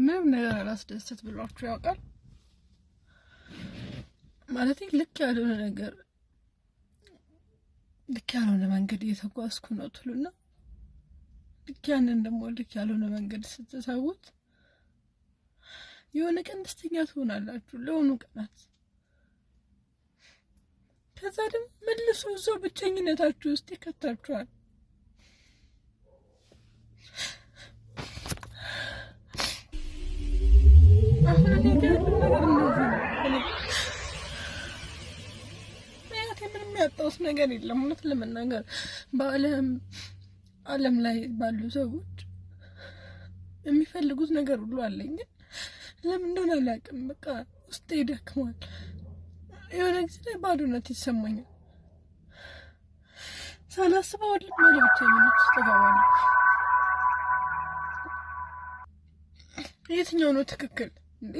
ምንም ነገር አላስደስት ብሏችሁ ያውቃል? ማለት ልክ ያልሆነ ነገር ልክ ያልሆነ መንገድ እየተጓዝኩ ነው ትሉና ልክ ያንን ደግሞ ልክ ያልሆነ መንገድ ስትሰውት የሆነ ቀን ደስተኛ ትሆናላችሁ ለሆኑ ቀናት። ከዛ ደግሞ መልሶ እዛው ብቸኝነታችሁ ውስጥ ይከታችኋል። አሁን እኔ ጋር ያለው ነገር ምንም ያጣሁት ነገር የለም። እውነት ለመናገር በዓለም ላይ ባሉ ሰዎች የሚፈልጉት ነገር ሁሉ አለኝ፣ ግን ለምን እንደሆነ አላውቅም። በቃ ውስጤ ይደክማል። የሆነ ጊዜ ላይ ባዶነት ይሰማኛል። ሳላስበው ወደ ብቸኝነት ውስጥ እገባለሁ። የትኛው ነው ትክክል እንዴ?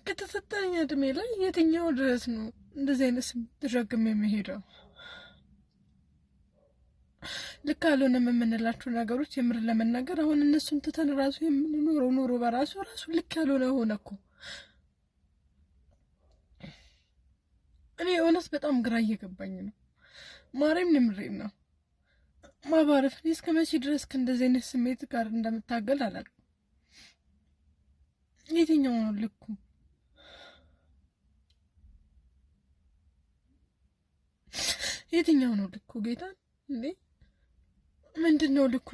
ከተሰጠኝ እድሜ ላይ የትኛው ድረስ ነው እንደዚህ አይነት ስሜት ተሸክሜ የሚሄደው? ልክ አልሆነም የምንላቸው ነገሮች የምር ለመናገር አሁን እነሱን ትተን ራሱ የምንኖረው ኑሮ በራሱ ልክ ያልሆነ ሆነ እኮ። እኔ እውነት በጣም ግራ እየገባኝ ነው። ማርያም ንምሬም ነው ማባረፍ። እኔ እስከ መቼ ድረስ ከእንደዚህ አይነት ስሜት ጋር እንደምታገል አላውቅም። የትኛው ነው ልኩ? የትኛው ነው ልኩ? ጌታ እንዴ ምንድን ነው ልኩ?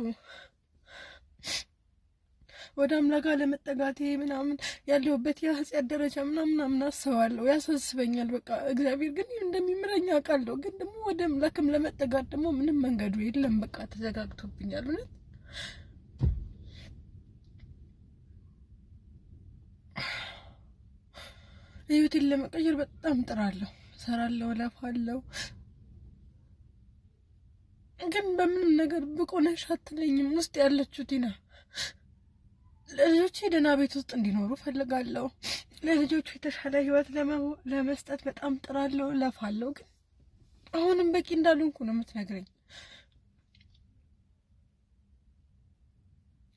ወደ አምላክ ለመጠጋቴ ምናምን ያለሁበት የኃጢአት ደረጃ ምናምን አስባለሁ፣ ያሳስበኛል። በቃ እግዚአብሔር ግን እንደሚምረኝ አውቃለሁ። ግን ደግሞ ወደ አምላክም ለመጠጋት ደግሞ ምንም መንገዱ የለም። በቃ ተዘጋግቶብኛል። እውነት ህይወቴን ለመቀየር በጣም ጥራለሁ፣ እሰራለሁ፣ እለፋለሁ። ግን በምንም ነገር ብቁ ነሽ አትለኝም። ውስጥ ያለችው ቲና ለልጆቼ ደህና ቤት ውስጥ እንዲኖሩ ፈልጋለሁ። ለልጆቹ የተሻለ ህይወት ለመስጠት በጣም ጥራለሁ፣ እለፋለሁ። ግን አሁንም በቂ እንዳልሆንኩ ነው የምትነግረኝ።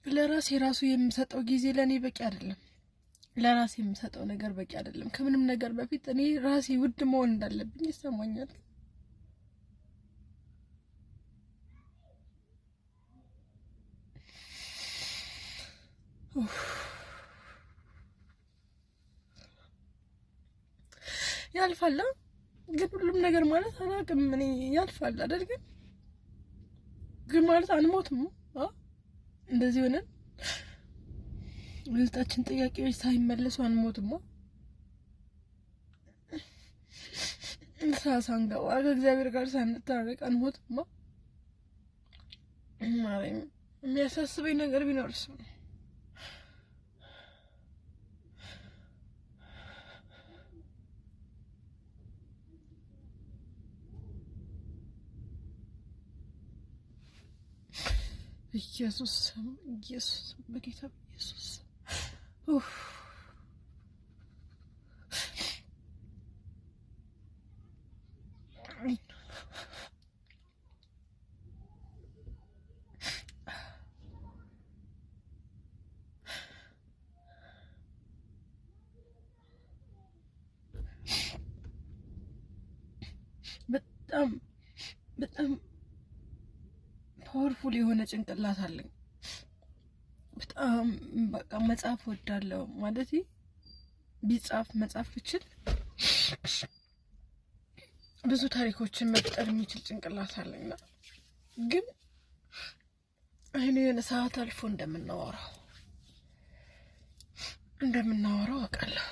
ለራሴ ራሱ የምሰጠው ጊዜ ለእኔ በቂ አይደለም። ለራሴ የምሰጠው ነገር በቂ አይደለም። ከምንም ነገር በፊት እኔ ራሴ ውድ መሆን እንዳለብኝ ይሰማኛል። ያልፋል። ግን ሁሉም ነገር ማለት አላውቅም እኔ ያልፋል አይደል? ግን ማለት አንሞትም። እንደዚህ ሆነን ውስጣችን ጥያቄዎች ሳይመለሱ አንሞትም። ሳንገባ ከእግዚአብሔር ጋር ሳንታረቅ አንሞትም። ማርያም የሚያሳስበኝ ነገር ቢኖር እሱ ነው። ኢየሱስ በጌታ ኢየሱስ በጣም ፓወርፉል የሆነ ጭንቅላት አለኝ። በጣም በቃ መጻፍ ወዳለሁ ማለት መጻፍ ብችል ብዙ ታሪኮችን መፍጠር የሚችል ጭንቅላት አለኝና ግን አይኔ የሆነ ሰዓት አልፎ እንደምናወራው አውቃለሁ።